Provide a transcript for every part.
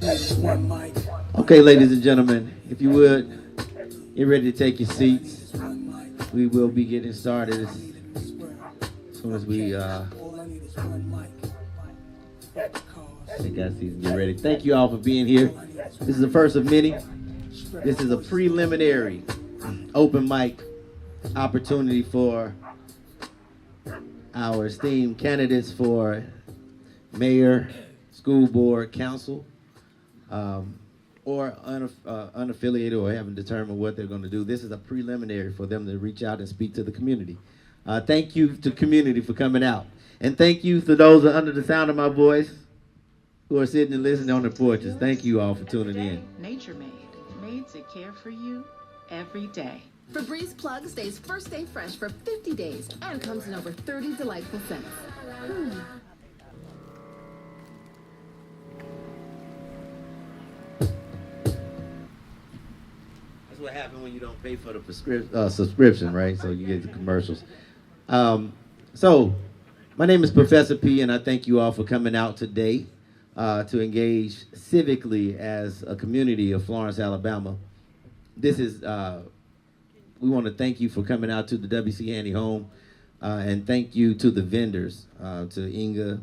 Okay, ladies and gentlemen, if you would, get ready to take your seats. We will be getting started as soon as we take our seats and get ready. Thank you all for being here. This is the first of many. This is a preliminary open mic opportunity for our esteemed candidates for mayor, school board, council, or unaffiliated or haven't determined what they're going to do. This is a preliminary for them to reach out and speak to the community. Thank you to community for coming out. And thank you to those under the sound of my voice who are sitting and listening on their porches. Thank you all for tuning in. Nature Made, made to care for you every day. Febreze Plug stays first day fresh for 50 days and comes in over 30 delightful scents. That's what happens when you don't pay for the subscription, right? So you get the commercials. So my name is Professor P, and I thank you all for coming out today to engage civically as a community of Florence, Alabama. This is, we want to thank you for coming out to the W.C. Handy home, and thank you to the vendors, to Inga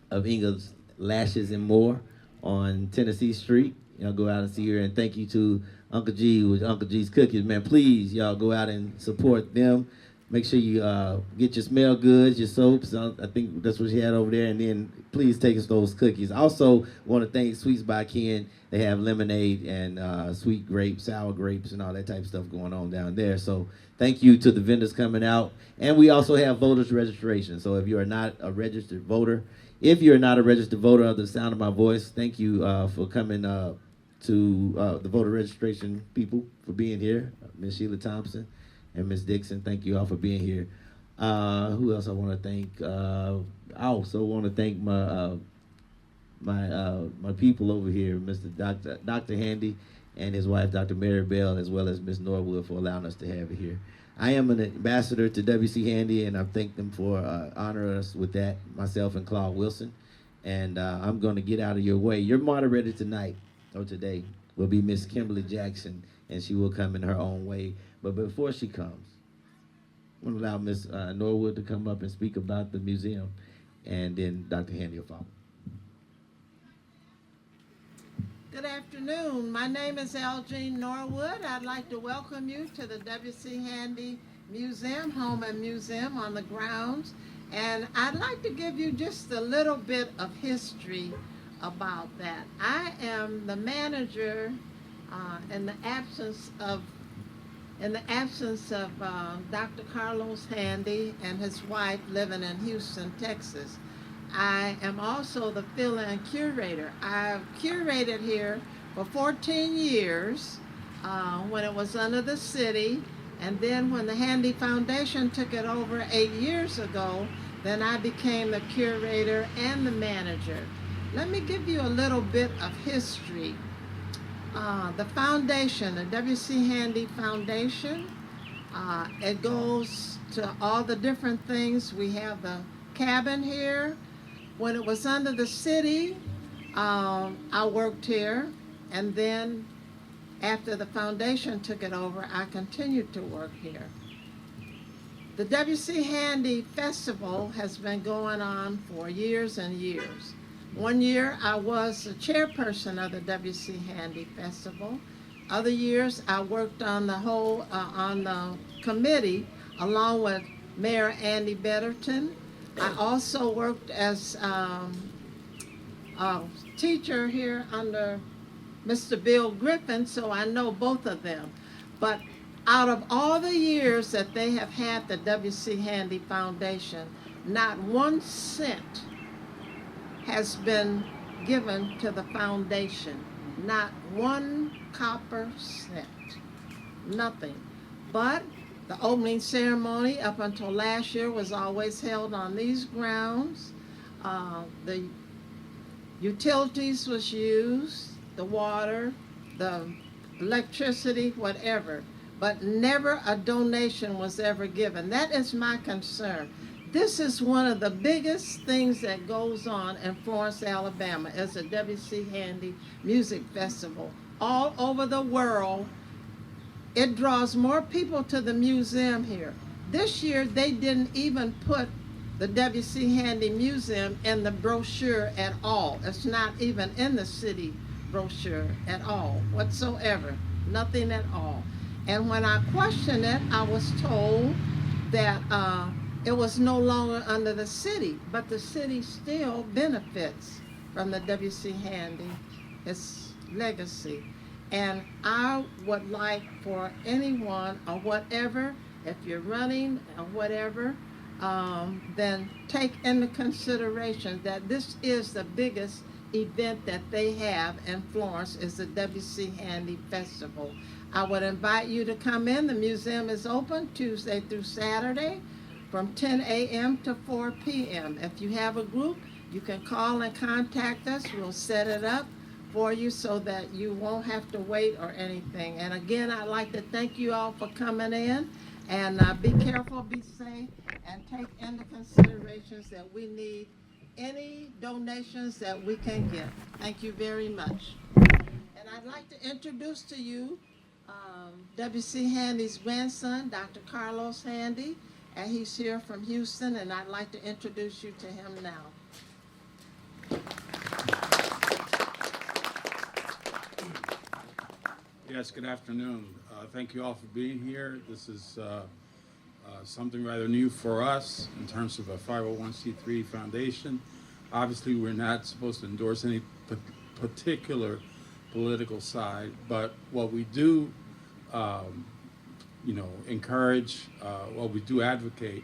of Inga's Lashes and More on Tennessee Street. Y'all go out and see her, and thank you to Uncle G with Uncle G's Cookies. Man, please, y'all go out and support them. Make sure you get your smell goods, your soaps. I think that's what she had over there. And then please take us those cookies. Also want to thank Sweets by Ken. They have lemonade and sweet grapes, sour grapes, and all that type of stuff going on down there. So thank you to the vendors coming out. And we also have voters registration. So if you are not a registered voter, under the sound of my voice, thank you for coming to the voter registration people for being here. Ms. Sheila Thompson and Ms. Dixon, thank you all for being here. Who else I want to thank? I also want to thank my my people over here, Mr. Dr. Handy and his wife, Dr. Mary Bell, as well as Ms. Norwood for allowing us to have it here. I am an ambassador to W.C. Handy, and I thank them for honoring us with that, myself and Claude Wilson. And I'm going to get out of your way. Your moderator tonight, or today, will be Miss Kimberly Jackson, and she will come in her own way. But before she comes, I'm going to allow Miss Norwood to come up and speak about the museum, and then Dr. Handy will follow. Good afternoon. My name is Elgene Norwood. I'd like to welcome you to the W.C. Handy Museum, Home and Museum on the grounds. And I'd like to give you just a little bit of history about that. I am the manager in the absence of Dr. Carlos Handy and his wife living in Houston, Texas. I am also the fill-in curator. I've curated here for 14 years when it was under the city, and then when the Handy Foundation took it over 8 years ago, then I became the curator and the manager. Let me give you a little bit of history. The foundation, the W.C. Handy Foundation, it goes to all the different things. We have the cabin here. When it was under the city, I worked here, and then after the foundation took it over, I continued to work here. The W.C. Handy Festival has been going on for years and years. One year I was the chairperson of the W.C. Handy Festival. Other years I worked on the committee along with Mayor Andy Betterton. I also worked as a teacher here under Mr. Bill Griffin, so I know both of them. But out of all the years that they have had the W.C. Handy Foundation, not 1 cent has been given to the foundation. Not 1 copper cent. Nothing. But the opening ceremony up until last year was always held on these grounds. The utilities was used, the water, the electricity, whatever. But never a donation was ever given. That is my concern. This is one of the biggest things that goes on in Florence, Alabama. It's a W.C. Handy Music Festival. All over the world, it draws more people to the museum here. This year, they didn't even put the W.C. Handy Museum in the brochure at all. It's not even in the city brochure at all, whatsoever. Nothing at all. And when I questioned it, I was told that it was no longer under the city, but the city still benefits from the W.C. Handy, its legacy. And I would like for anyone or whatever, if you're running or whatever, then take into consideration that this is the biggest event that they have in Florence, is the W.C. Handy Festival. I would invite you to come in. The museum is open Tuesday through Saturday from 10 a.m. to 4 p.m. If you have a group, you can call and contact us. We'll set it up for you so that you won't have to wait or anything. And again, I'd like to thank you all for coming in, and be careful, be safe, and take into considerations that we need any donations that we can get. Thank you very much. And I'd like to introduce to you W.C. Handy's grandson, Dr. Carlos Handy, and he's here from Houston, and I'd like to introduce you to him now. Yes, good afternoon. Thank you all for being here. This is something rather new for us in terms of a 501c3 foundation. Obviously, we're not supposed to endorse any particular political side, but what we do encourage, what we do advocate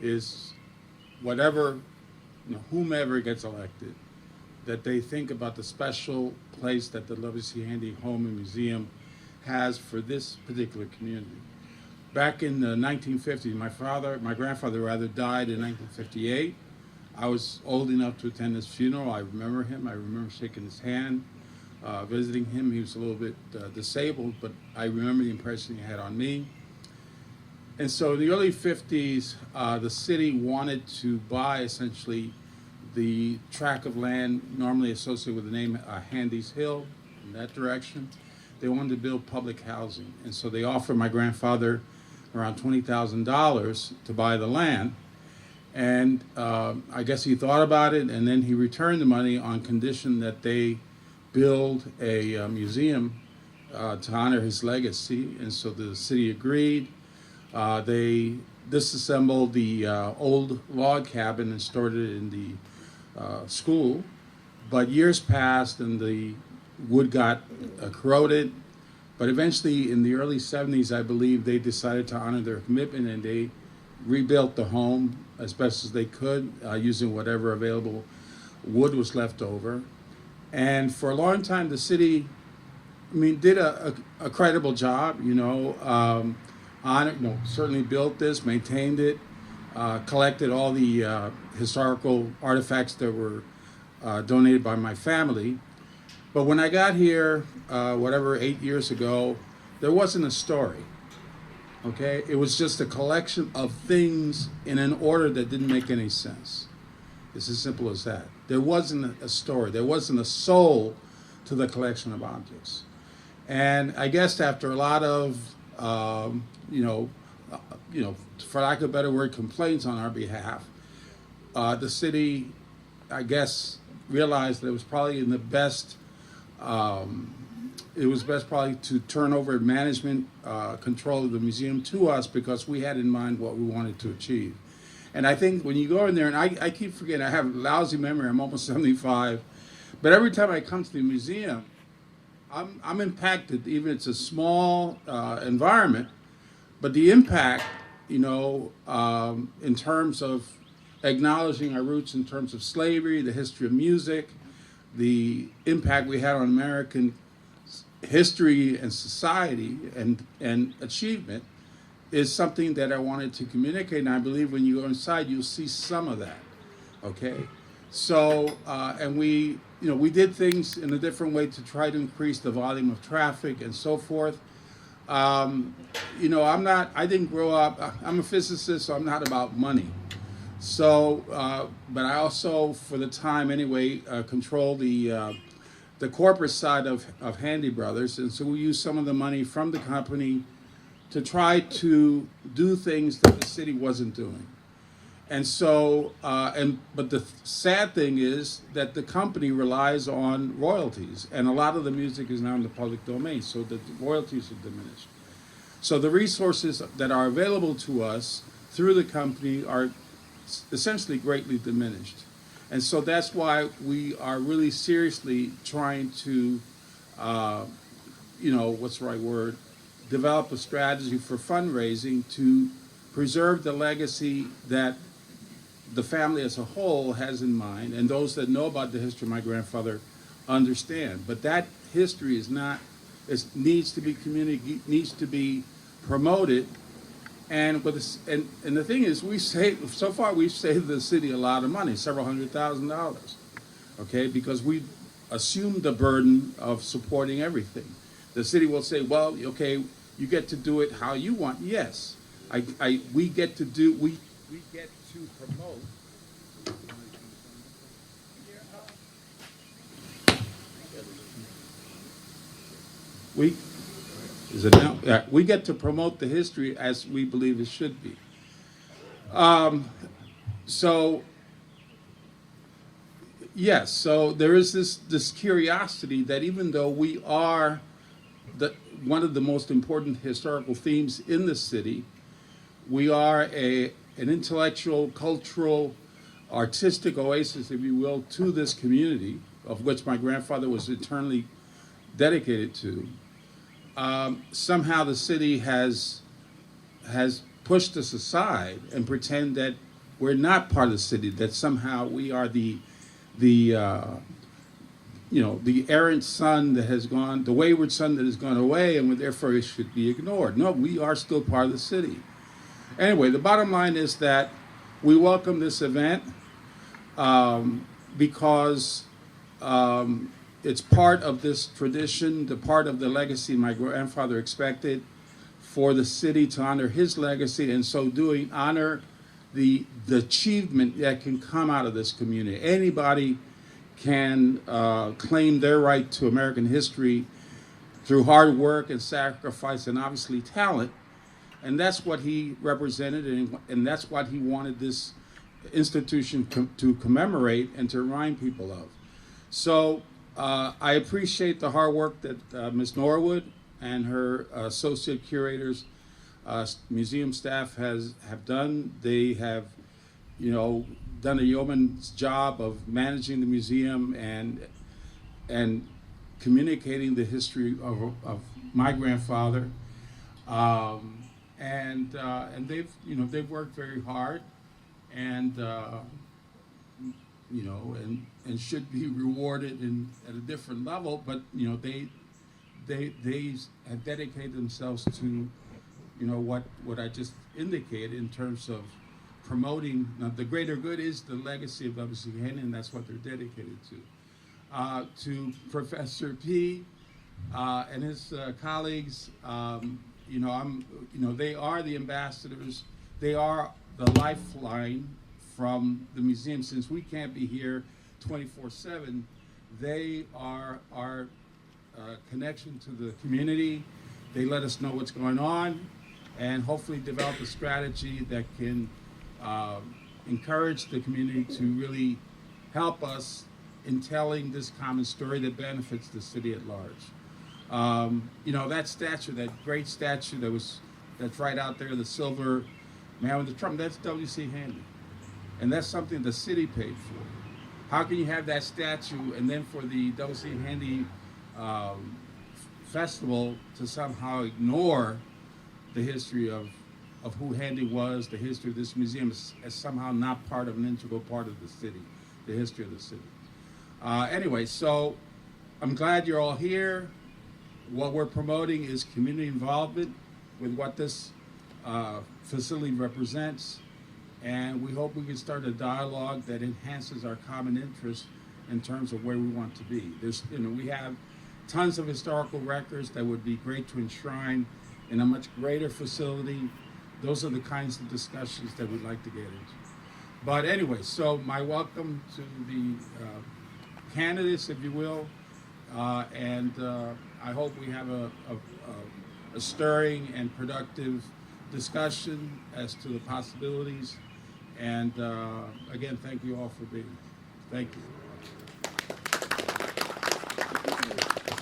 is whatever, whomever gets elected, that they think about the special place that the W.C. Handy Home and Museum has for this particular community. Back in the 1950s, my grandfather died in 1958. I was old enough to attend his funeral. I remember him. I remember shaking his hand, visiting him. He was a little bit disabled, but I remember the impression he had on me. And so in the early 50s, the city wanted to buy essentially the tract of land normally associated with the name Handy's Hill, in that direction. They wanted to build public housing. And so they offered my grandfather around $20,000 to buy the land. And I guess he thought about it, and then he returned the money on condition that they build a museum to honor his legacy. And so the city agreed. They disassembled the old log cabin and stored it in the school. But years passed and the wood got corroded. But eventually in the early 70s, I believe, they decided to honor their commitment, and they rebuilt the home as best as they could using whatever available wood was left over. And for a long time, the city, did a credible job, certainly built this, maintained it, collected all the historical artifacts that were donated by my family. But when I got here, 8 years ago, there wasn't a story, okay? It was just a collection of things in an order that didn't make any sense. It's as simple as that. There wasn't a story. There wasn't a soul to the collection of objects. And I guess after a lot of, for lack of a better word, complaints on our behalf, the city, I guess, realized that it was probably in the best, probably to turn over management control of the museum to us, because we had in mind what we wanted to achieve. And I think when you go in there, and I keep forgetting, I have a lousy memory, I'm almost 75, but every time I come to the museum, I'm impacted, even if it's a small environment, but the impact, in terms of acknowledging our roots in terms of slavery, the history of music, the impact we had on American history and society and achievement, is something that I wanted to communicate. And I believe when you go inside, you'll see some of that, okay? So, and we did things in a different way to try to increase the volume of traffic and so forth. I didn't grow up, I'm a physicist, so I'm not about money. So, but I also, for the time anyway, control the corporate side of Handy Brothers, and so we use some of the money from the company to try to do things that the city wasn't doing. And so, but the sad thing is that the company relies on royalties, and a lot of the music is now in the public domain, so the royalties are diminished. So the resources that are available to us through the company are essentially greatly diminished. And so that's why we are really seriously trying to, what's the right word, develop a strategy for fundraising to preserve the legacy that the family as a whole has in mind, and those that know about the history of my grandfather understand. But that history is not, it needs to be needs to be promoted. And and the thing is, we've saved the city a lot of money, several $100,000, okay, because we assumed the burden of supporting everything. The city will say, well, okay, you get to do it how you want. Yes, we get to promote. We get to promote the history as we believe it should be. So yes, so there is this curiosity that even though we are one of the most important historical themes in the city, we are an intellectual, cultural, artistic oasis, if you will, to this community, of which my grandfather was eternally dedicated to. Somehow the city has pushed us aside and pretend that we're not part of the city, that somehow we are the errant son that has gone, the wayward son that has gone away, and therefore it should be ignored. No, we are still part of the city. Anyway, the bottom line is that we welcome this event because it's part of this tradition, the part of the legacy my grandfather expected for the city to honor his legacy, and so doing honor the achievement that can come out of this community. Anybody can claim their right to American history through hard work and sacrifice and obviously talent. And that's what he represented, and that's what he wanted this institution to commemorate and to remind people of. So I appreciate the hard work that Ms. Norwood and her associate curators, museum staff have done. They have, done a yeoman's job of managing the museum and communicating the history of my grandfather. And they've worked very hard, and and should be rewarded at a different level. But they have dedicated themselves to what I just indicated in terms of promoting. Now, the greater good is the legacy of W.C. Handy, and that's what they're dedicated to. To Professor P. And his colleagues. They are the ambassadors. They are the lifeline from the museum. Since we can't be here 24/7, they are our connection to the community. They let us know what's going on, and hopefully develop a strategy that can encourage the community to really help us in telling this common story that benefits the city at large. That statue, that great statue that's right out there, the silver man with the trumpet, that's W.C. Handy. And that's something the city paid for. How can you have that statue and then for the W.C. Handy festival to somehow ignore the history of who Handy was, the history of this museum as somehow not part of an integral part of the city, the history of the city. Anyway, so I'm glad you're all here. What we're promoting is community involvement with what this facility represents, and we hope we can start a dialogue that enhances our common interest in terms of where we want to be. We have tons of historical records that would be great to enshrine in a much greater facility. Those are the kinds of discussions that we'd like to get into. But anyway, so my welcome to the candidates, if you will, and I hope we have a stirring and productive discussion as to the possibilities. And again, thank you all for being here. Thank you.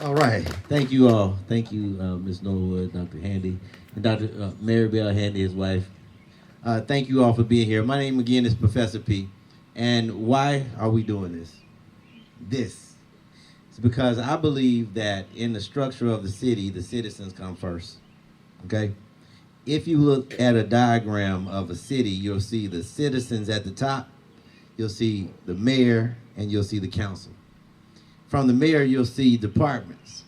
All right. Thank you all. Thank you, Ms. Norwood, Dr. Handy, and Dr. Maribel Handy, his wife. Thank you all for being here. My name again is Professor P. And why are we doing this? It's because I believe that in the structure of the city, the citizens come first. Okay? If you look at a diagram of a city, you'll see the citizens at the top, you'll see the mayor, and you'll see the council. From the mayor, you'll see departments.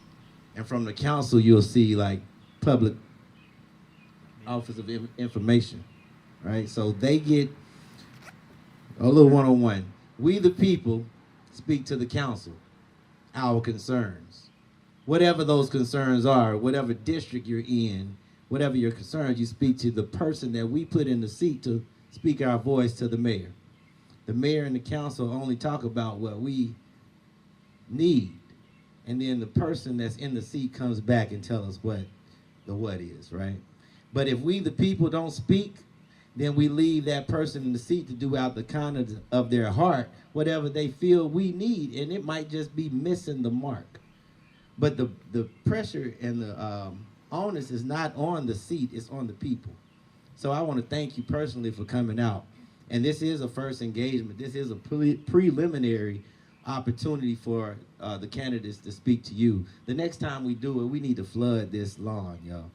And from the council, you'll see like public office of information, right? So they get a little one-on-one. We, the people, speak to the council, our concerns. Whatever those concerns are, whatever district you're in, whatever your concerns, you speak to the person that we put in the seat to speak our voice to the mayor. The mayor and the council only talk about what we need, and then the person that's in the seat comes back and tell us what the what is, right? But if we, the people, don't speak, then we leave that person in the seat to do out the kindness of their heart, whatever they feel we need, and it might just be missing the mark. But the pressure and the onus is not on the seat, it's on the people. So I want to thank you personally for coming out. And this is a first engagement. This is a preliminary opportunity for the candidates to speak to you. The next time we do it, we need to flood this lawn, y'all.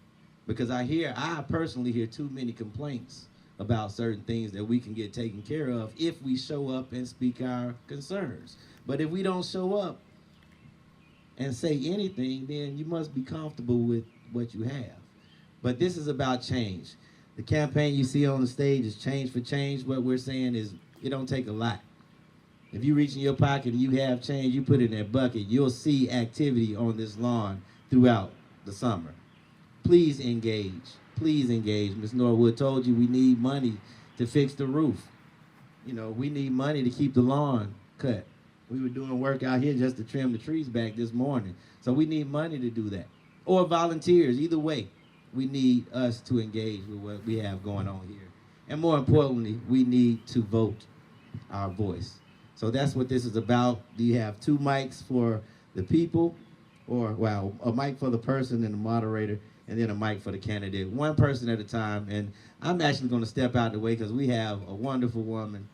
Because I personally hear too many complaints about certain things that we can get taken care of if we show up and speak our concerns. But if we don't show up and say anything, then you must be comfortable with what you have. But this is about change. The campaign you see on the stage is Change for Change. What we're saying is it don't take a lot. If you reach in your pocket and you have change, you put it in that bucket, you'll see activity on this lawn throughout the summer. Please engage. Please engage. Ms. Norwood told you we need money to fix the roof. You know, we need money to keep the lawn cut. We were doing work out here just to trim the trees back this morning. So we need money to do that. Or volunteers, either way. We need us to engage with what we have going on here. And more importantly, we need to vote our voice. So that's what this is about. Do you have two mics for the people? Or, well, a mic for the person and the moderator, and then a mic for the candidate. One person at a time. And I'm actually going to step out the way because we have a wonderful woman.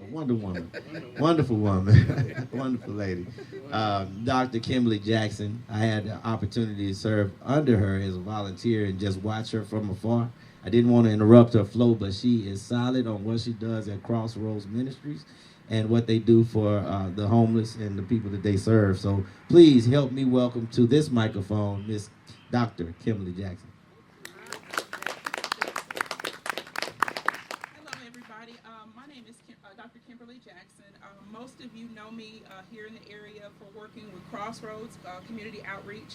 A Wonder Woman. Wonderful woman. Wonderful lady. Dr. Kimberly Jackson. I had the opportunity to serve under her as a volunteer and just watch her from afar. I didn't want to interrupt her flow, but she is solid on what she does at Crossroads Ministries and what they do for the homeless and the people that they serve. So please help me welcome to this microphone, Miss Dr. Kimberly Jackson. Hello, everybody. My name is Dr. Kimberly Jackson. Most of you know me here in the area for working with Crossroads Community Outreach.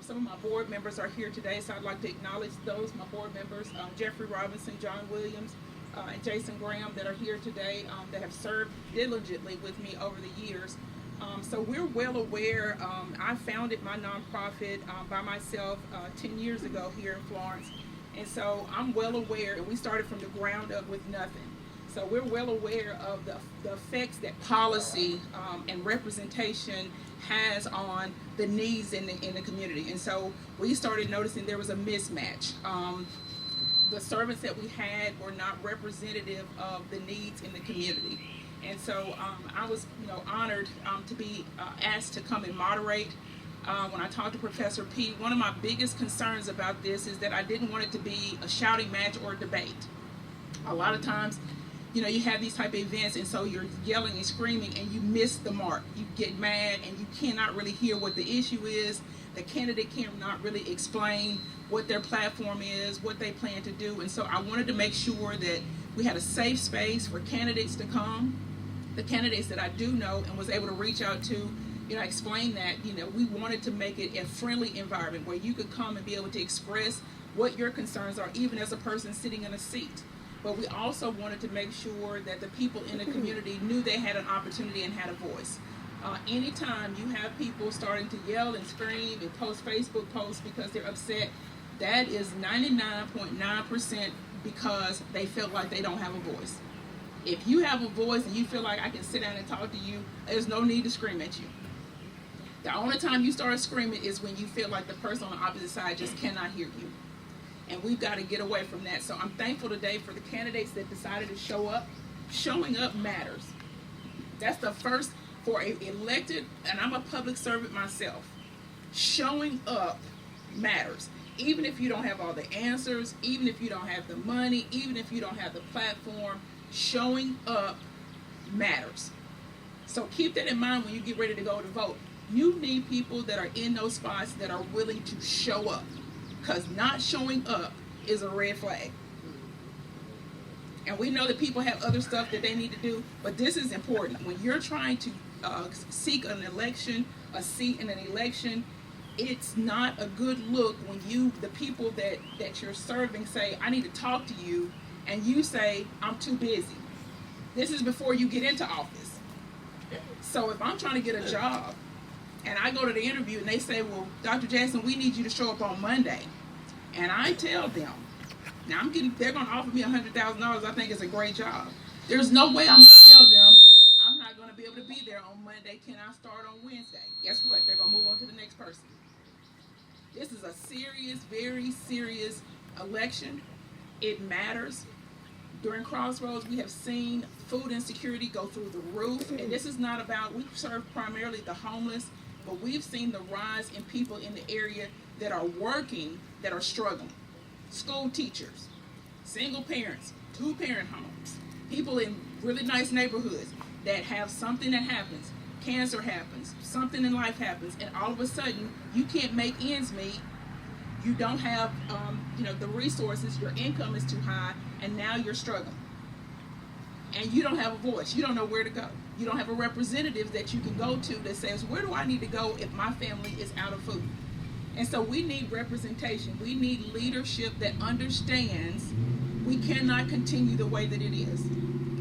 Some of my board members are here today, so I'd like to acknowledge those, my board members, Jeffrey Robinson, John Williams, and Jason Graham that are here today that have served diligently with me over the years. So we're well aware. I founded my nonprofit by myself 10 years ago here in Florence. And so I'm well aware, and we started from the ground up with nothing. So we're well aware of the effects that policy and representation has on the needs in the community. And so we started noticing there was a mismatch. The servants that we had were not representative of the needs in the community. And so I was honored to be asked to come and moderate. When I talked to Professor P, one of my biggest concerns about this is that I didn't want it to be a shouting match or a debate. A lot of times, you have these type of events, and so you're yelling and screaming, and you miss the mark. You get mad, and you cannot really hear what the issue is. The candidate cannot really explain what their platform is, what they plan to do. And so I wanted to make sure that we had a safe space for candidates to come. The candidates that I do know and was able to reach out to, explain that, we wanted to make it a friendly environment where you could come and be able to express what your concerns are, even as a person sitting in a seat. but we also wanted to make sure that the people in the community knew they had an opportunity and had a voice. Anytime you have people starting to yell and scream and post Facebook posts because they're upset, that is 99.9% because they feel like they don't have a voice. If you have a voice and you feel like I can sit down and talk to you, there's no need to scream at you. The only time you start screaming is when you feel like the person on the opposite side just cannot hear you. And we've got to get away from that. So I'm thankful today for the candidates that decided to show up. Showing up matters. That's the first for an elected, and I'm a public servant myself. Showing up matters. Even if you don't have all the answers, even if you don't have the money, even if you don't have the platform, showing up matters. So keep that in mind when you get ready to go to vote. You need people that are in those spots that are willing to show up, because not showing up is a red flag. And we know that people have other stuff that they need to do, but this is important. When you're trying to seek an election, a seat in an election, it's not a good look when the people that you're serving say, I need to talk to you, and you say, I'm too busy. This is before you get into office. So if I'm trying to get a job, and I go to the interview and they say, well, Dr. Jackson, we need you to show up on Monday. And I tell them, now they're going to offer me $100,000. I think it's a great job. There's no way I'm going to tell them I'm not going to be able to be there on Monday. Can I start on Wednesday? Guess what? They're going to move on to the next person. This is a serious, very serious election. It matters. During Crossroads, we have seen food insecurity go through the roof. And this is not about, we serve primarily the homeless, but we've seen the rise in people in the area that are working, that are struggling. School teachers, single parents, 2-parent homes, people in really nice neighborhoods that have something that happens, cancer happens, something in life happens, and all of a sudden you can't make ends meet. You don't have the resources, your income is too high, and now you're struggling. And you don't have a voice. You don't know where to go. You don't have a representative that you can go to that says, where do I need to go if my family is out of food? And so we need representation. We need leadership that understands we cannot continue the way that it is.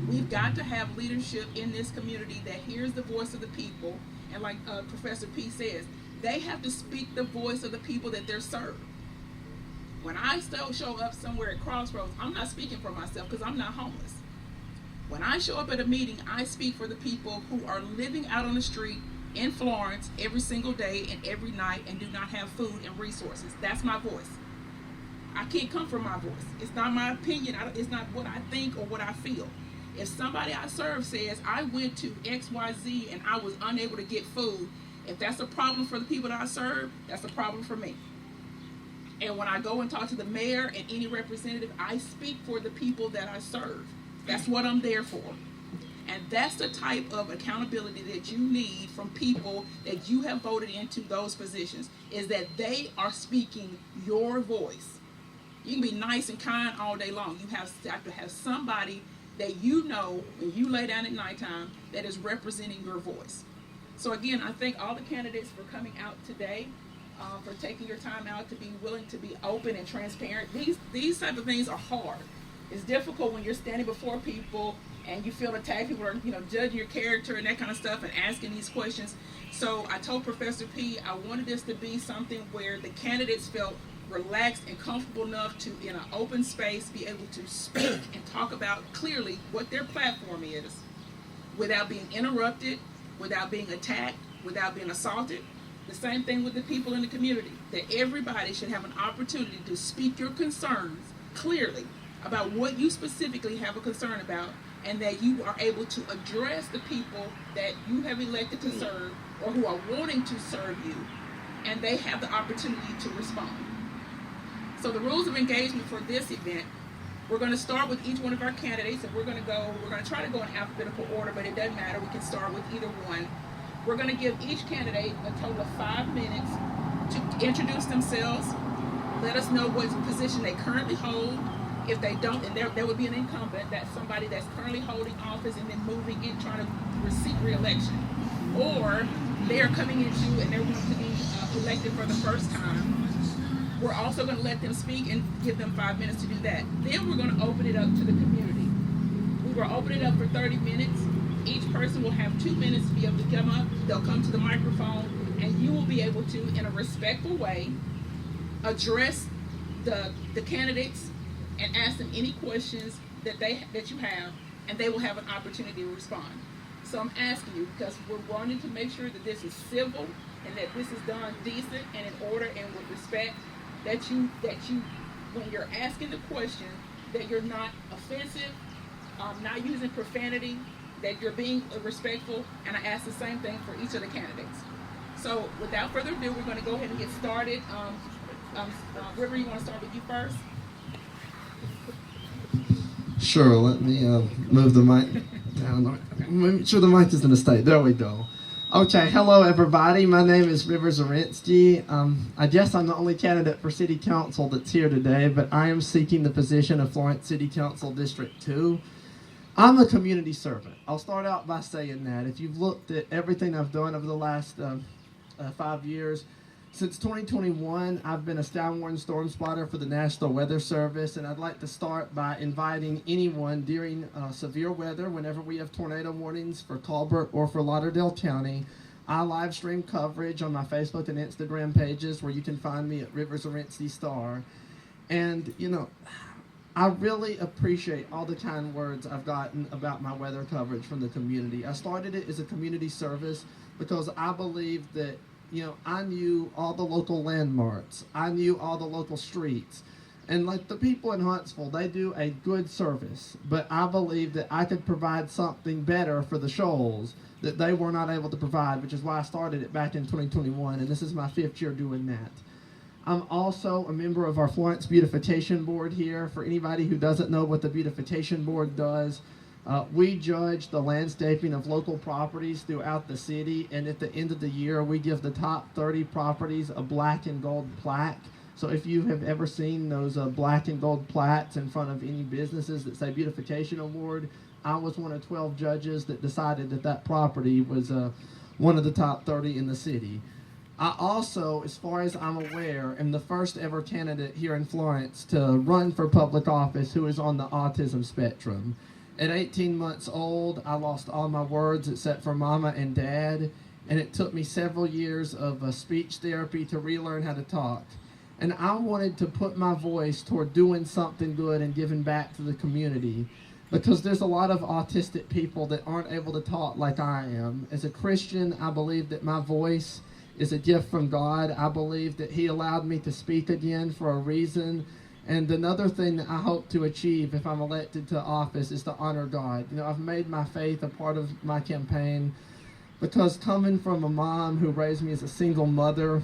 We've got to have leadership in this community that hears the voice of the people. And like Professor P says, they have to speak the voice of the people that they're served. When I still show up somewhere at Crossroads, I'm not speaking for myself because I'm not homeless. When I show up at a meeting, I speak for the people who are living out on the street in Florence every single day and every night and do not have food and resources. That's my voice. I can't come from my voice. It's not my opinion. It's not what I think or what I feel. If somebody I serve says, I went to XYZ and I was unable to get food, if that's a problem for the people that I serve, that's a problem for me. And when I go and talk to the mayor and any representative, I speak for the people that I serve. That's what I'm there for. And that's the type of accountability that you need from people that you have voted into those positions, is that they are speaking your voice. You can be nice and kind all day long. You have to have somebody that you know when you lay down at nighttime that is representing your voice. So again, I thank all the candidates for coming out today, for taking your time out to be willing to be open and transparent. These type of things are hard. It's difficult when you're standing before people and you feel attacked. People are, judging your character and that kind of stuff and asking these questions. So I told Professor P I wanted this to be something where the candidates felt relaxed and comfortable enough to, in an open space, be able to speak and talk about clearly what their platform is without being interrupted, without being attacked, without being assaulted. The same thing with the people in the community, that everybody should have an opportunity to speak your concerns clearly about what you specifically have a concern about, and that you are able to address the people that you have elected to serve or who are wanting to serve you, and they have the opportunity to respond. So the rules of engagement for this event, we're going to start with each one of our candidates, and we're going to try to go in alphabetical order, but it doesn't matter. We can start with either one. We're going to give each candidate a total of 5 minutes to introduce themselves, let us know what position they currently hold. If they don't, and there would be an incumbent, that's somebody that's currently holding office and then moving in, trying to seek re-election. Or they are coming into and they're going to be elected for the first time. We're also going to let them speak and give them 5 minutes to do that. Then we're going to open it up to the community. We will open it up for 30 minutes. Each person will have 2 minutes to be able to come up. They'll come to the microphone, and you will be able to, in a respectful way, address the candidates and ask them any questions that you have, and they will have an opportunity to respond. So I'm asking you, because we're wanting to make sure that this is civil and that this is done decent and in order and with respect, that you when you're asking the question, that you're not offensive, not using profanity, that you're being respectful, and I ask the same thing for each of the candidates. So without further ado, we're going to go ahead and get started. River, you want to start with you first? Sure, let me move the mic down. Make sure the mic is in a state. There we go. Okay, hello everybody. My name is River Zorinsky. I guess I'm the only candidate for City Council that's here today, but I am seeking the position of Florence City Council District 2. I'm a community servant. I'll start out by saying that. If you've looked at everything I've done over the last 5 years, since 2021, I've been a skywarn storm spotter for the National Weather Service, and I'd like to start by inviting anyone during severe weather, whenever we have tornado warnings for Colbert or for Lauderdale County. I live stream coverage on my Facebook and Instagram pages, where you can find me at River Zorinsky Star. And, you know, I really appreciate all the kind words I've gotten about my weather coverage from the community. I started it as a community service because I believe that, you know, I knew all the local landmarks. I knew all the local streets. And like the people in Huntsville, they do a good service. But I believe that I could provide something better for the Shoals that they were not able to provide, which is why I started it back in 2021. And this is my 5th year doing that. I'm also a member of our Florence Beautification Board here. For anybody who doesn't know what the Beautification Board does, we judge the landscaping of local properties throughout the city, and at the end of the year, we give the top 30 properties a black and gold plaque. So if you have ever seen those black and gold plaques in front of any businesses that say Beautification Award, I was one of 12 judges that decided that that property was one of the top 30 in the city. I also, as far as I'm aware, am the first ever candidate here in Florence to run for public office who is on the autism spectrum. At 18 months old, I lost all my words except for mama and dad, and it took me several years of speech therapy to relearn how to talk. And I wanted to put my voice toward doing something good and giving back to the community, because there's a lot of autistic people that aren't able to talk like I am. As a Christian, I believe that my voice is a gift from God. I believe that He allowed me to speak again for a reason. And another thing that I hope to achieve if I'm elected to office is to honor God. You know, I've made my faith a part of my campaign because, coming from a mom who raised me as a single mother,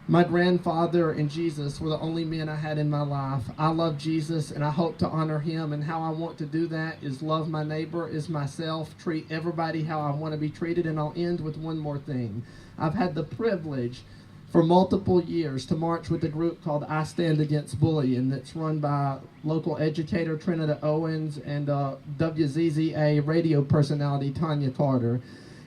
my grandfather and Jesus were the only men I had in my life. I love Jesus, and I hope to honor Him. And how I want to do that is love my neighbor as myself, treat everybody how I want to be treated. And I'll end with one more thing. I've had the privilege for multiple years to march with a group called I Stand Against Bullying that's run by local educator Trinita Owens and WZZA radio personality Tanya Carter.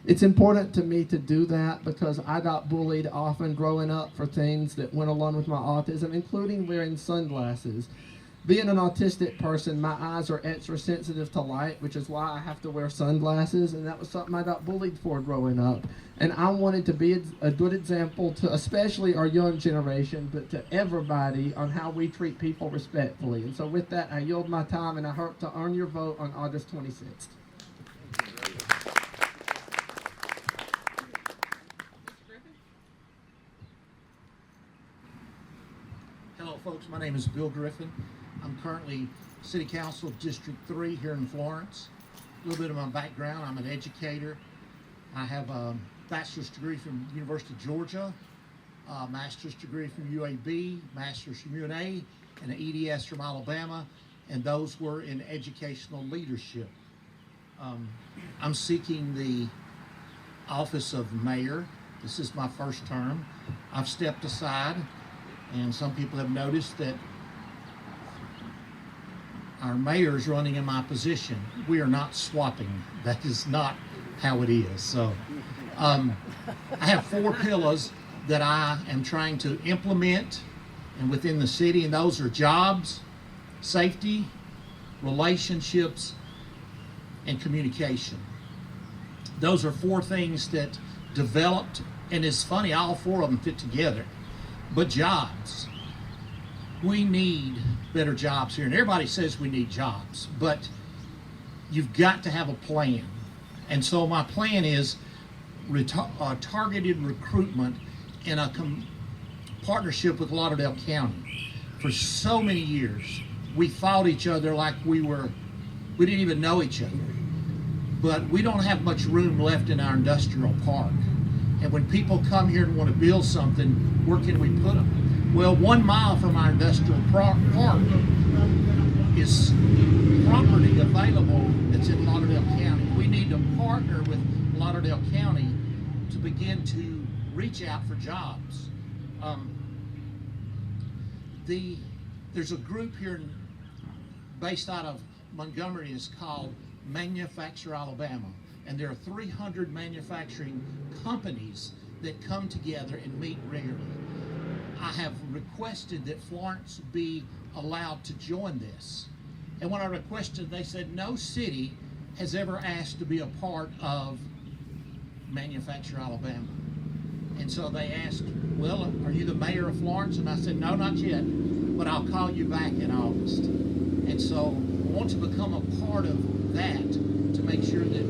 It's important to me to do that because I got bullied often growing up for things that went along with my autism, including wearing sunglasses. Being an autistic person, my eyes are extra sensitive to light, which is why I have to wear sunglasses, and that was something I got bullied for growing up. And I wanted to be a good example to especially our young generation, but to everybody on how we treat people respectfully. And so with that, I yield my time, and I hope to earn your vote on August 26th. Hello folks, my name is Bill Griffin. I'm currently City Council of District 3 here in Florence. A little bit of my background, I'm an educator. I have a bachelor's degree from University of Georgia, a master's degree from UAB, master's from UNA, and an EDS from Alabama, and those were in educational leadership. I'm seeking the office of mayor. This is my first term. I've stepped aside, and some people have noticed that our mayor is running in my position. We are not swapping. That is not how it is. So I have 4 pillars that I am trying to implement and within the city, and those are jobs, safety, relationships, and communication. Those are four things that developed, and it's funny, all four of them fit together. But jobs, we need better jobs here, and everybody says we need jobs, but you've got to have a plan. And so my plan is targeted recruitment in a partnership with Lauderdale County. For so many years, we fought each other like we didn't even know each other. But we don't have much room left in our industrial park. And when people come here and want to build something, where can we put them? Well, 1 mile from our industrial park is property available that's in Lauderdale County. We need to partner with Lauderdale County to begin to reach out for jobs. There's a group here based out of Montgomery. It's called Manufacture Alabama, and there are 300 manufacturing companies that come together and meet regularly. I have requested that Florence be allowed to join this, and when I requested, they said no city has ever asked to be a part of Manufacture Alabama. And so they asked, well, are you the mayor of Florence? And I said, no, not yet, but I'll call you back in August. And so I want to become a part of that to make sure that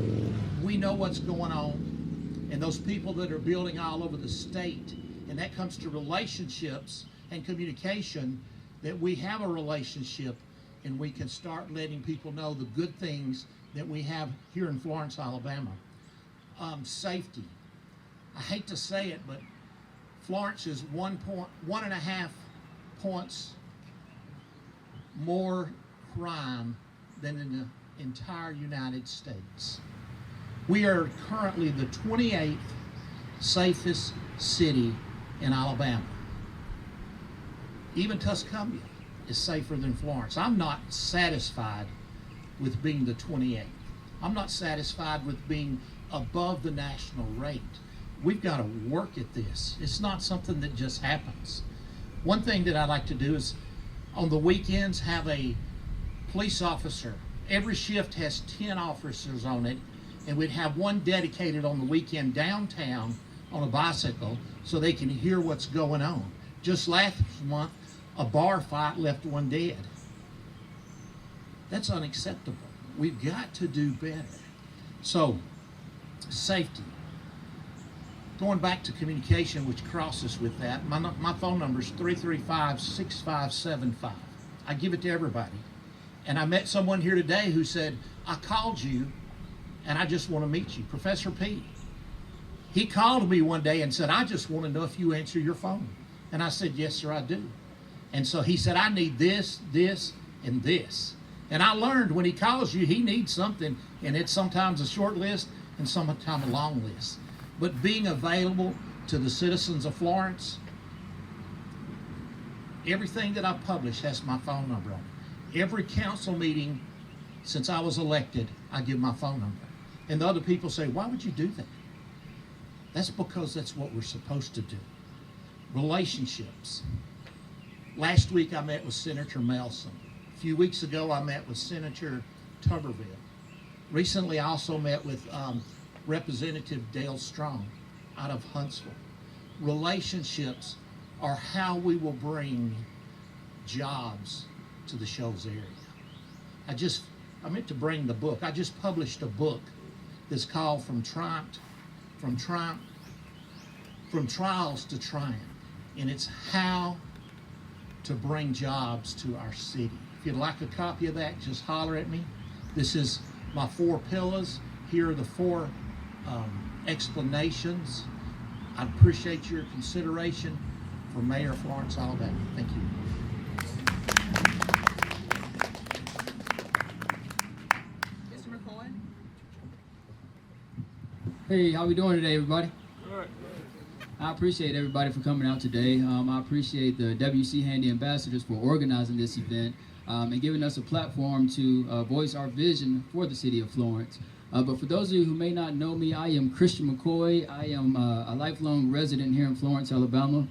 we know what's going on, and those people that are building all over the state, and that comes to relationships and communication, that we have a relationship and we can start letting people know the good things that we have here in Florence, Alabama. Safety. I hate to say it, but Florence is 1.5 points more crime than in the entire United States. We are currently the 28th safest city in Alabama. Even Tuscumbia is safer than Florence. I'm not satisfied with being the 28th. I'm not satisfied with being above the national rate. We've got to work at this. It's not something that just happens. One thing that I'd like to do is on the weekends have a police officer. Every shift has 10 officers on it, and we'd have one dedicated on the weekend downtown on a bicycle so they can hear what's going on. Just last month, a bar fight left one dead. That's unacceptable. We've got to do better. So, safety. Going back to communication, which crosses with that, my phone number is 335-6575. I give it to everybody. And I met someone here today who said, I called you and I just want to meet you. Professor P. He called me one day and said, I just want to know if you answer your phone. And I said, yes, sir, I do. And so he said, I need this, this, and this. And I learned when he calls you, he needs something, and it's sometimes a short list and sometimes a long list. But being available to the citizens of Florence, everything that I publish has my phone number on it. Every council meeting since I was elected, I give my phone number. And the other people say, why would you do that? That's because that's what we're supposed to do. Relationships. Last week I met with Senator Melson. A few weeks ago I met with Senator Tuberville. Recently I also met with Representative Dale Strong out of Huntsville. Relationships are how we will bring jobs to the Shoals area. I meant to bring the book. I just published a book that's called From Trials to Triumph. And it's how to bring jobs to our city. If you'd like a copy of that, just holler at me. This is my 4 pillars. Here are the 4 explanations. I appreciate your consideration for Mayor of Florence, Alabama. Thank you. Mr. McCoy? Hey, how we doing today, everybody? Good. I appreciate everybody for coming out today. I appreciate the WC Handy Ambassadors for organizing this event and giving us a platform to voice our vision for the city of Florence. But for those of you who may not know me, I am Christian McCoy. I am a lifelong resident here in Florence, Alabama.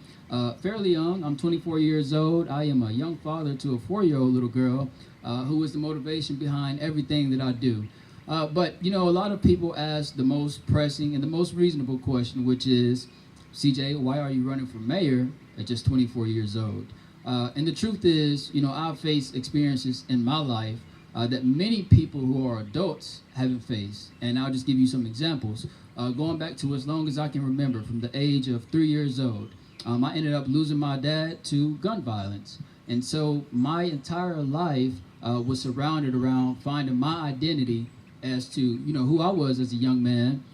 Fairly young, I'm 24 years old. I am a young father to a 4-year-old little girl who is the motivation behind everything that I do. But, a lot of people ask the most pressing and the most reasonable question, which is, CJ, why are you running for mayor at just 24 years old? And the truth is, I've faced experiences in my life that many people who are adults haven't faced. And I'll just give you some examples. Going back to as long as I can remember, from the age of 3 years old, I ended up losing my dad to gun violence. And so my entire life was surrounded around finding my identity as to, who I was as a young man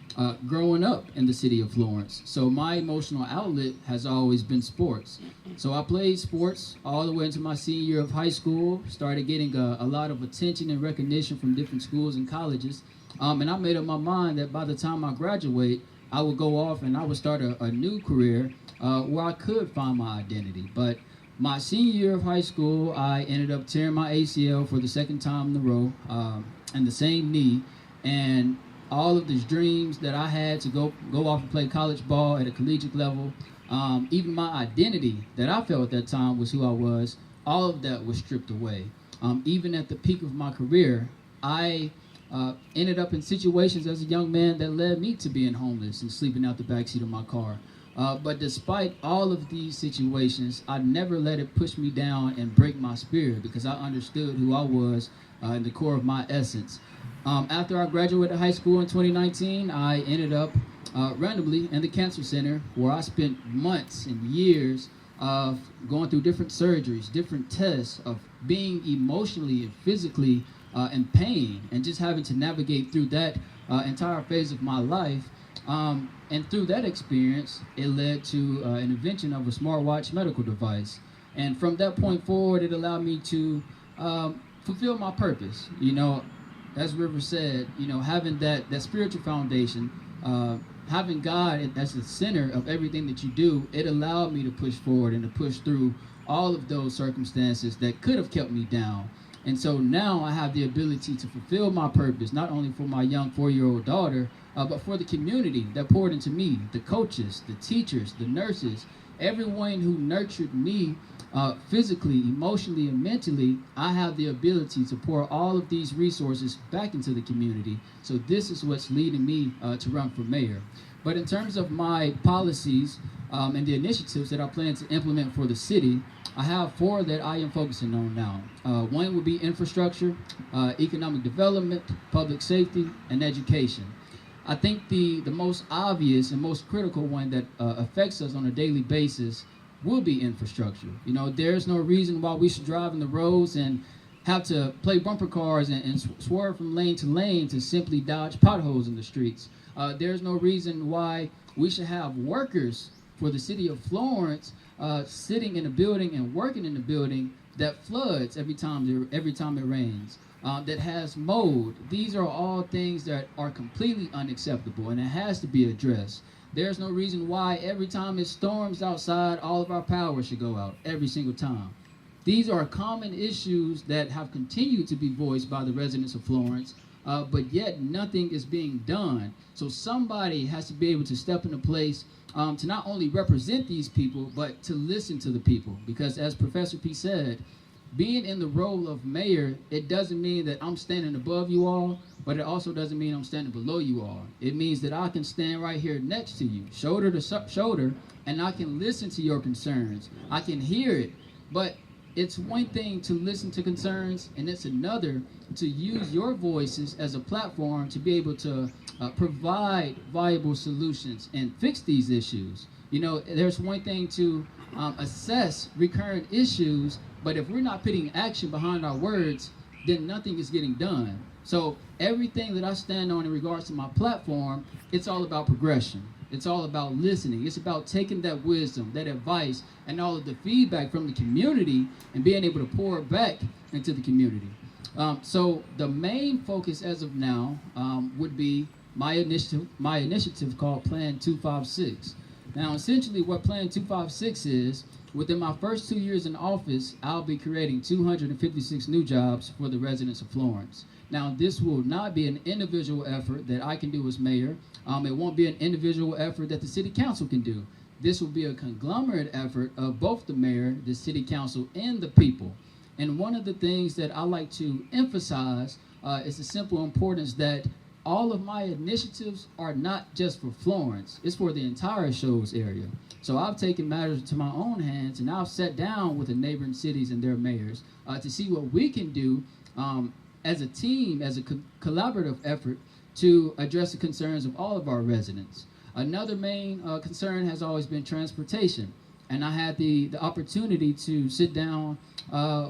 growing up in the city of Florence. So my emotional outlet has always been sports. So I played sports all the way into my senior year of high school, started getting a lot of attention and recognition from different schools and colleges. And I made up my mind that by the time I graduate, I would go off and I would start a new career where I could find my identity. But my senior year of high school, I ended up tearing my ACL for the second time in a row, and the same knee. And all of these dreams that I had to go off and play college ball at a collegiate level, even my identity that I felt at that time was who I was, all of that was stripped away. Even at the peak of my career, I ended up in situations as a young man that led me to being homeless and sleeping out the backseat of my car. But despite all of these situations, I never let it push me down and break my spirit, because I understood who I was in the core of my essence. After I graduated high school in 2019, I ended up randomly in the cancer center, where I spent months and years of going through different surgeries, different tests, of being emotionally and physically in pain, and just having to navigate through that entire phase of my life. And through that experience, it led to an invention of a smartwatch medical device. And from that point forward, it allowed me to fulfill my purpose. As River said, having that spiritual foundation, having God as the center of everything that you do, it allowed me to push forward and to push through all of those circumstances that could have kept me down. And so now I have the ability to fulfill my purpose, not only for my young 4-year-old daughter, but for the community that poured into me, the coaches, the teachers, the nurses, everyone who nurtured me physically, emotionally, and mentally. I have the ability to pour all of these resources back into the community. So this is what's leading me to run for mayor. But in terms of my policies and the initiatives that I plan to implement for the city, I have 4 that I am focusing on now. One would be infrastructure, economic development, public safety, and education. I think the most obvious and most critical one that affects us on a daily basis will be infrastructure. There's no reason why we should drive in the roads and have to play bumper cars and swerve from lane to lane to simply dodge potholes in the streets. There's no reason why we should have workers for the city of Florence sitting in a building and working in a building that floods every time it rains, that has mold. These are all things that are completely unacceptable, and it has to be addressed. There's no reason why every time it storms outside, all of our power should go out every single time. These are common issues that have continued to be voiced by the residents of Florence, but yet nothing is being done. So somebody has to be able to step into place to not only represent these people, but to listen to the people. Because as Professor P said, being in the role of mayor, it doesn't mean that I'm standing above you all, but it also doesn't mean I'm standing below you all. It means that I can stand right here next to you, shoulder to shoulder, and I can listen to your concerns. I can hear it, but it's one thing to listen to concerns, and it's another to use your voices as a platform to be able to provide viable solutions and fix these issues. There's one thing to assess recurrent issues, but if we're not putting action behind our words, then nothing is getting done. So everything that I stand on in regards to my platform, it's all about progression. It's all about listening. It's about taking that wisdom, that advice, and all of the feedback from the community and being able to pour it back into the community. So the main focus as of now would be my initiative called Plan 256. Now, essentially what Plan 256 is, within my first 2 years in office, I'll be creating 256 new jobs for the residents of Florence. Now, this will not be an individual effort that I can do as mayor. It won't be an individual effort that the city council can do. This will be a conglomerate effort of both the mayor, the city council, and the people. And one of the things that I like to emphasize is the simple importance that all of my initiatives are not just for Florence, it's for the entire Shoals area. So I've taken matters into my own hands, and I've sat down with the neighboring cities and their mayors to see what we can do as a team, as a collaborative effort to address the concerns of all of our residents. Another main concern has always been transportation, and I had the opportunity to sit down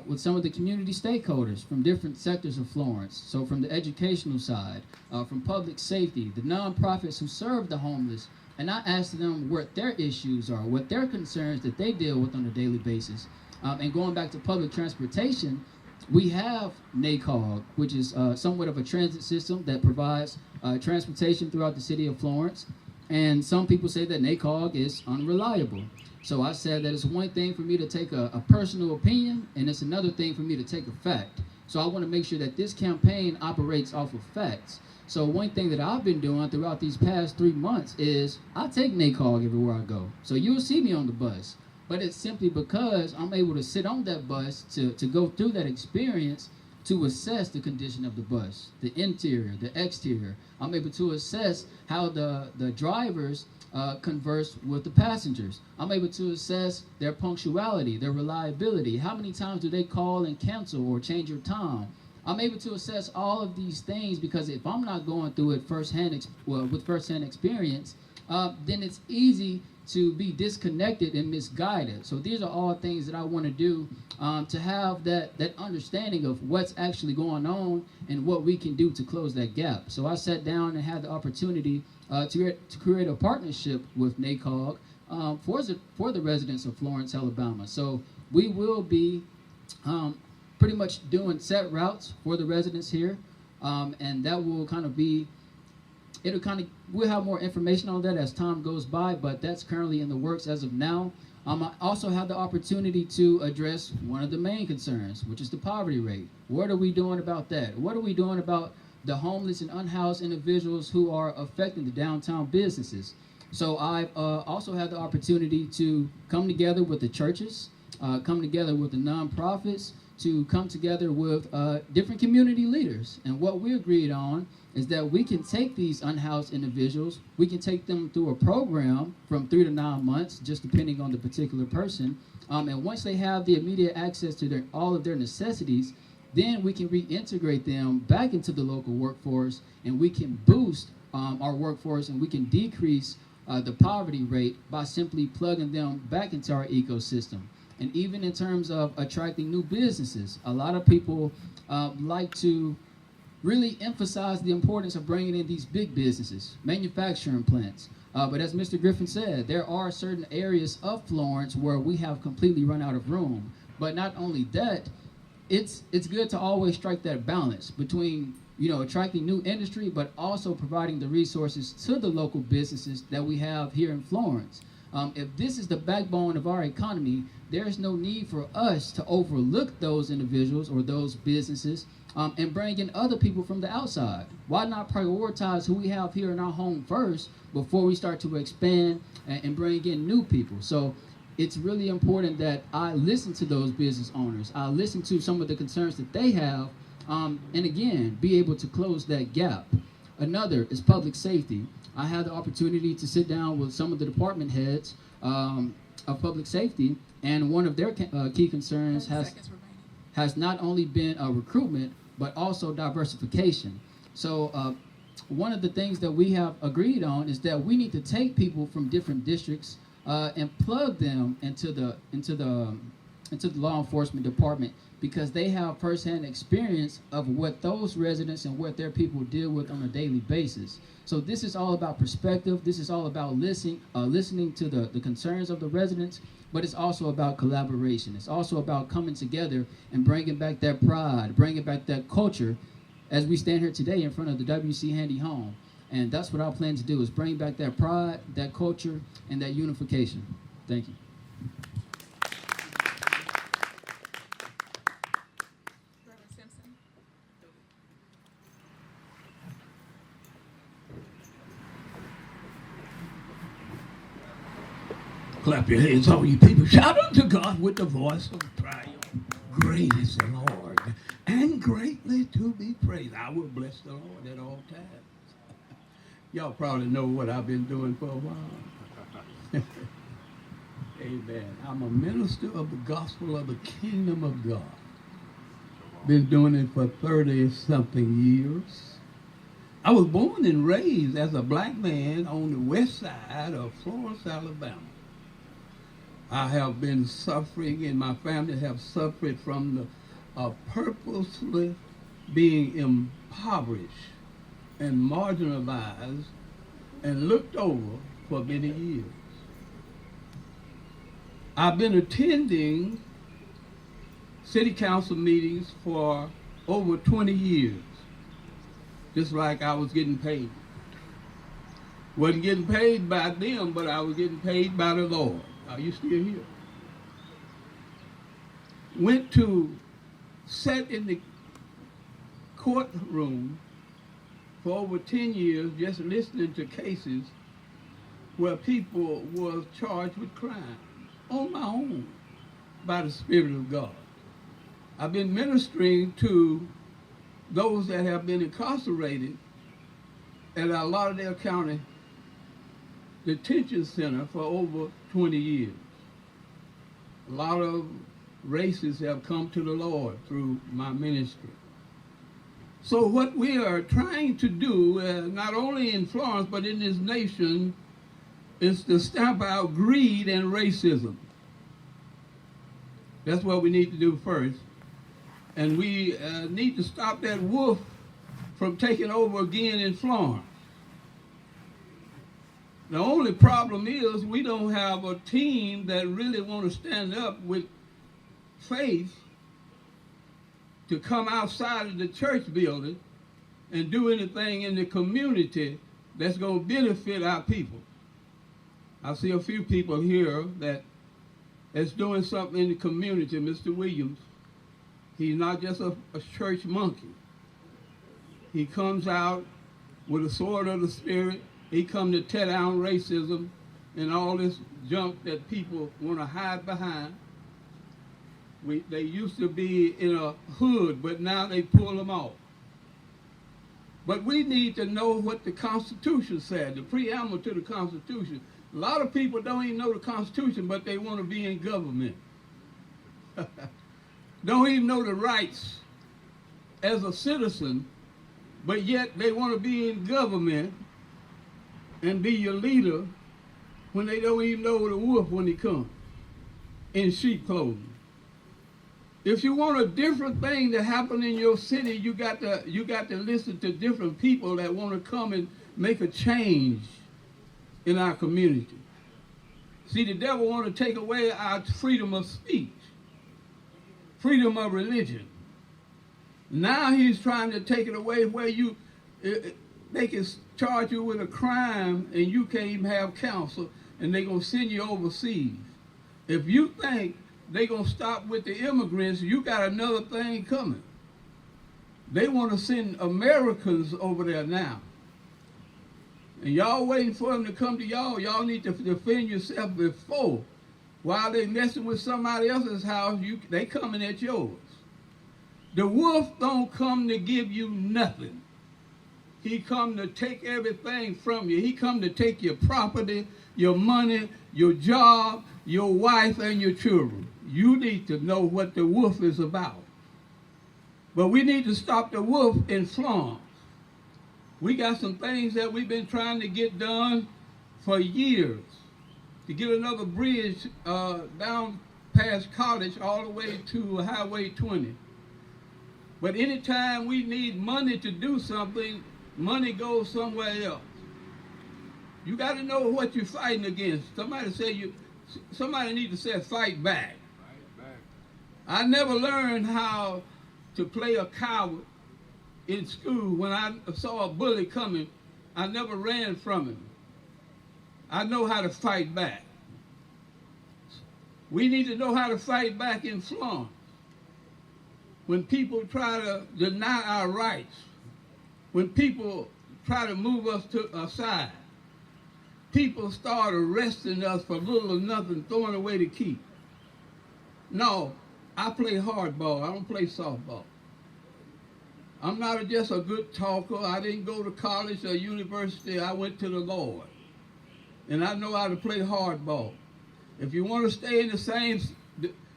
with some of the community stakeholders from different sectors of Florence. So from the educational side, from public safety, the nonprofits who serve the homeless, and I asked them what their issues are, what their concerns that they deal with on a daily basis. And going back to public transportation, we have NACOG, which is somewhat of a transit system that provides transportation throughout the city of Florence. And some people say that NACOG is unreliable. So I said that it's one thing for me to take a personal opinion, and it's another thing for me to take a fact. So I want to make sure that this campaign operates off of facts. So one thing that I've been doing throughout these past 3 months is I take NACOG everywhere I go. So you'll see me on the bus. But it's simply because I'm able to sit on that bus to go through that experience to assess the condition of the bus, the interior, the exterior. I'm able to assess how the drivers converse with the passengers. I'm able to assess their punctuality, their reliability. How many times do they call and cancel or change your time? I'm able to assess all of these things because if I'm not going through it with firsthand experience, then it's easy to be disconnected and misguided. So these are all things that I want to do to have that understanding of what's actually going on and what we can do to close that gap. So I sat down and had the opportunity to create a partnership with NACOG for the residents of Florence, Alabama. So we will be pretty much doing set routes for the residents here, and that will kind of be, we'll have more information on that as time goes by, but that's currently in the works as of now. I also have the opportunity to address one of the main concerns, which is the poverty rate. What are we doing about that? What are we doing about the homeless and unhoused individuals who are affecting the downtown businesses? So I've also had the opportunity to come together with the churches, come together with the nonprofits, to come together with different community leaders. And what we agreed on is that we can take these unhoused individuals, we can take them through a program from 3 to 9 months, just depending on the particular person. And once they have the immediate access to all of their necessities, then we can reintegrate them back into the local workforce, and we can boost our workforce, and we can decrease the poverty rate by simply plugging them back into our ecosystem. And even in terms of attracting new businesses, a lot of people like to really emphasize the importance of bringing in these big businesses, manufacturing plants. But as Mr. Griffin said, there are certain areas of Florence where we have completely run out of room. But not only that, it's good to always strike that balance between attracting new industry, but also providing the resources to the local businesses that we have here in Florence. If this is the backbone of our economy, there's no need for us to overlook those individuals or those businesses and bring in other people from the outside. Why not prioritize who we have here in our home first before we start to expand and bring in new people? So it's really important that I listen to those business owners. I listen to some of the concerns that they have, and again, be able to close that gap. Another is public safety. I had the opportunity to sit down with some of the department heads of public safety, and one of their key concerns has not only been recruitment, but also diversification. So one of the things that we have agreed on is that we need to take people from different districts and plug them into the law enforcement department, because they have firsthand experience of what those residents and what their people deal with on a daily basis. So this is all about perspective. This is all about listening to the concerns of the residents, but it's also about collaboration. It's also about coming together and bringing back that pride, bringing back that culture as we stand here today in front of the W.C. Handy home. And that's what I plan to do, is bring back that pride, that culture, and that unification. Thank you. Clap your hands, all you people. Shout unto God with the voice of triumph. Great is the Lord, and greatly to be praised. I will bless the Lord at all times. Y'all probably know what I've been doing for a while. Amen. I'm a minister of the gospel of the kingdom of God. Been doing it for 30-something years. I was born and raised as a black man on the west side of Florence, Alabama. I have been suffering, and my family have suffered from the purposely being impoverished and marginalized and looked over for many years. I've been attending city council meetings for over 20 years, just like I was getting paid. Wasn't getting paid by them, but I was getting paid by the Lord. Are you still here? Went to sit in the courtroom for over 10 years just listening to cases where people were charged with crime on my own by the Spirit of God. I've been ministering to those that have been incarcerated at our Lauderdale County Detention Center for over 20 years. A lot of races have come to the Lord through my ministry. So what we are trying to do, not only in Florence, but in this nation, is to stamp out greed and racism. That's what we need to do first. And we need to stop that wolf from taking over again in Florence. The only problem is we don't have a team that really want to stand up with faith to come outside of the church building and do anything in the community that's going to benefit our people. I see a few people here that's doing something in the community. Mr. Williams, he's not just a church monkey. He comes out with a sword of the Spirit. He come to tear down racism and all this junk that people want to hide behind. They used to be in a hood, but now they pull them off. But we need to know what the Constitution said, the preamble to the Constitution. A lot of people don't even know the Constitution, but they want to be in government. Don't even know the rights as a citizen, but yet they want to be in government and be your leader when they don't even know the wolf when he comes in sheep clothing. If you want a different thing to happen in your city, you got to listen to different people that want to come and make a change in our community. See, the devil want to take away our freedom of speech, freedom of religion. Now he's trying to take it away where they can charge you with a crime and you can't even have counsel, and they're going to send you overseas. If you think they're going to stop with the immigrants, you got another thing coming. They want to send Americans over there now. And y'all waiting for them to come to y'all. Y'all need to defend yourself before. While they messing with somebody else's house, they coming at yours. The wolf don't come to give you nothing. He come to take everything from you. He come to take your property, your money, your job, your wife, and your children. You need to know what the wolf is about. But we need to stop the wolf in Florence. We got some things that we've been trying to get done for years. To get another bridge down past College all the way to Highway 20. But anytime we need money to do something, money goes somewhere else. You got to know what you're fighting against. Somebody need to say fight back. I never learned how to play a coward in school. When I saw a bully coming, I never ran from him. I know how to fight back. We need to know how to fight back in Florence. When people try to deny our rights, when people try to move us to aside, people start arresting us for little or nothing, throwing away the key. No, I play hardball. I don't play softball. I'm not just a good talker. I didn't go to college or university. I went to the Lord. And I know how to play hardball. If you want to stay in the same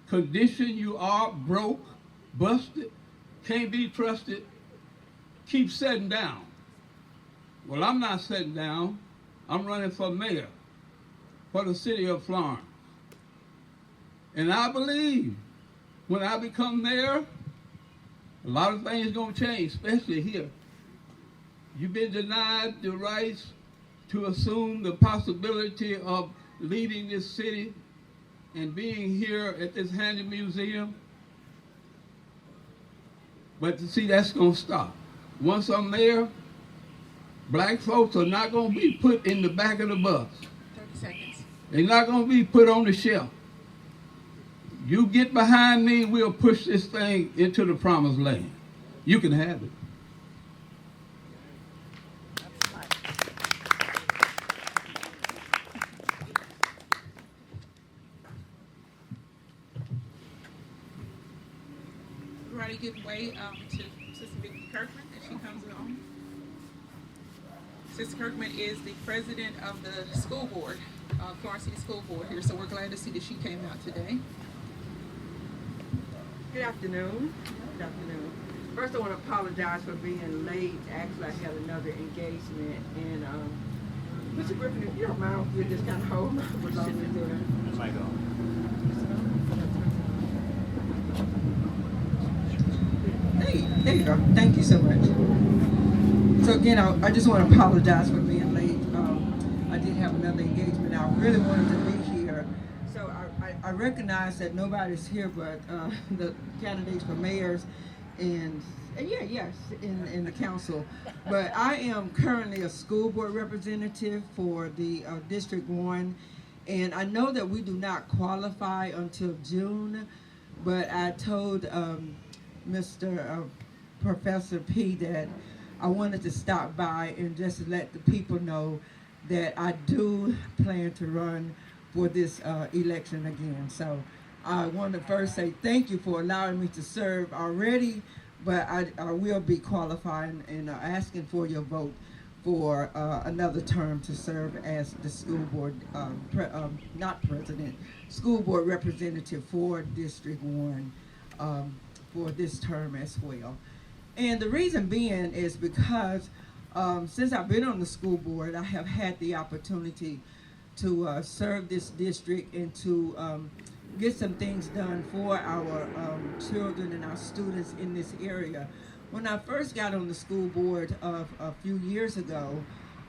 condition you are, broke, busted, can't be trusted, keep sitting down. Well, I'm not sitting down. I'm running for mayor for the city of Florence. And I believe when I become mayor, a lot of things going to change, especially here. You've been denied the rights to assume the possibility of leading this city and being here at this Handy Museum. But to see, that's going to stop. Once I'm mayor, black folks are not going to be put in the back of the bus. 30 seconds. They're not going to be put on the shelf. You get behind me, we'll push this thing into the promised land. You can have it. Everybody give way to Sister Vicki Kirkman as she comes along. Sister Kirkman is the president of the school board, Florence City School Board here, so we're glad to see that she came out today. Good afternoon. Good afternoon. First, I want to apologize for being late. Actually, I had another engagement, and Mr. Griffin, if you don't mind, we'll just kind of hold my belongings there. Hey, there you go. Thank you so much. So again, I just want to apologize for being late. I did have another engagement. I really wanted to be here. So I recognize that nobody's here but the candidates for mayors and in the council. But I am currently a school board representative for the District 1. And I know that we do not qualify until June, but I told Mr. Professor P that I wanted to stop by and just let the people know that I do plan to run for this election again. So I want to first say thank you for allowing me to serve already, but I will be qualifying and asking for your vote for another term to serve as the school board, not president, school board representative for District 1 for this term as well. And the reason being is because since I've been on the school board, I have had the opportunity to serve this district and to get some things done for our children and our students in this area. When I first got on the school board a few years ago,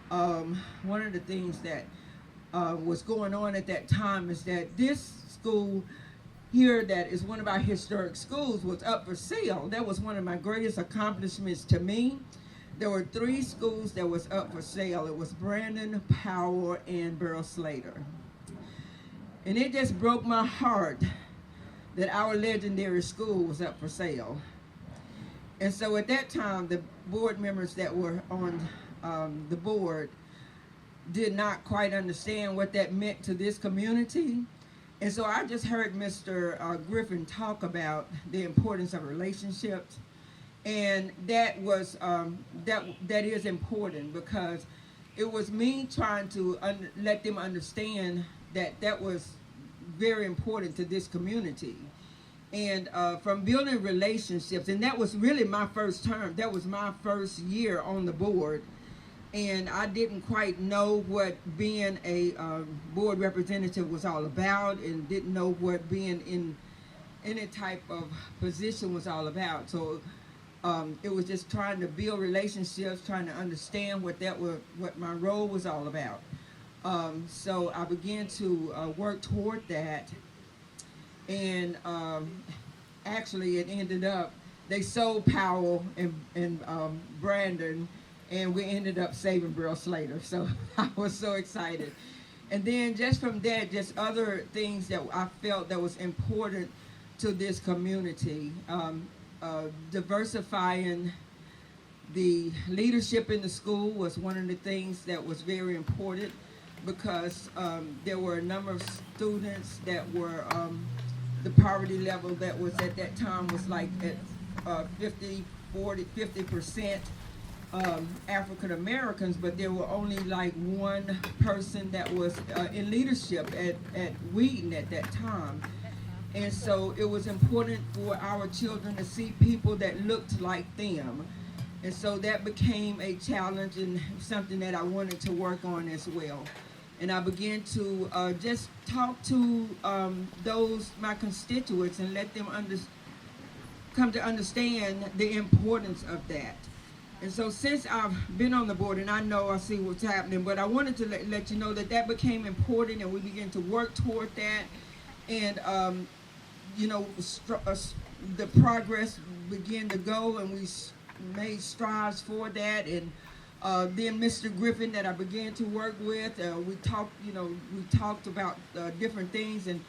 one of the things that was going on at that time is that this school here that is one of our historic schools was up for sale. That was one of my greatest accomplishments to me. There were 3 schools that was up for sale. It was Brandon, Powell, and Burl Slater. And it just broke my heart that our legendary school was up for sale. And so at that time, the board members that were on the board did not quite understand what that meant to this community. And so I just heard Mr. Griffin talk about the importance of relationships. And that was that is important because it was me trying to let them understand that that was very important to this community. And from building relationships, and that was really my first term. That was my first year on the board. And I didn't quite know what being a board representative was all about and didn't know what being in any type of position was all about. So it was just trying to build relationships, trying to understand what my role was all about. So I began to work toward that. And actually it ended up, they sold Powell and Brandon, and we ended up saving Burl Slater. So I was so excited. And then just from that, just other things that I felt that was important to this community. Diversifying the leadership in the school was one of the things that was very important. because there were a number of students that were the poverty level that was at that time was like at 50% African Americans, but there were only like one person that was in leadership at Wheaton at that time. And so it was important for our children to see people that looked like them. And so that became a challenge and something that I wanted to work on as well. And I began to just talk to my constituents and let them come to understand the importance of that. And so since I've been on the board, and I see what's happening, but I wanted to let you know that became important, and we began to work toward that. And the progress began to go, and we made strides for that. And then Mr. Griffin that I began to work with, we talked about different things, and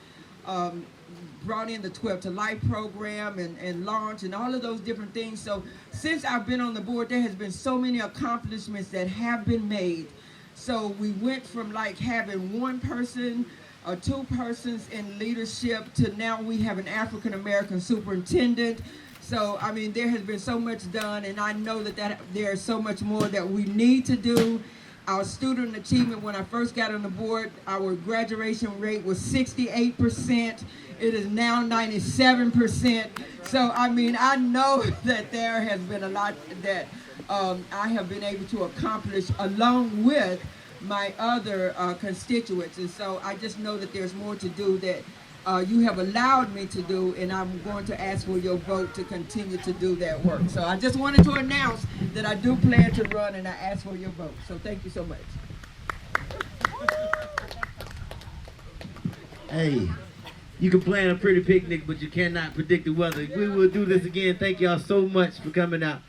brought in the 12 to Life program and launch and all of those different things. So since I've been on the board, there has been so many accomplishments that have been made. So we went from like having one person or two persons in leadership to now we have an African American superintendent. So, I mean, there has been so much done, and I know that there is so much more that we need to do. Our student achievement, when I first got on the board, our graduation rate was 68%. It is now 97%. So, I mean, I know that there has been a lot that I have been able to accomplish along with my other constituents. And so I just know that there's more to do that you have allowed me to do, and I'm going to ask for your vote to continue to do that work. So I just wanted to announce that I do plan to run, and I ask for your vote. So thank you so much. Hey, you can plan a pretty picnic, but you cannot predict the weather. We will do this again. Thank y'all so much for coming out.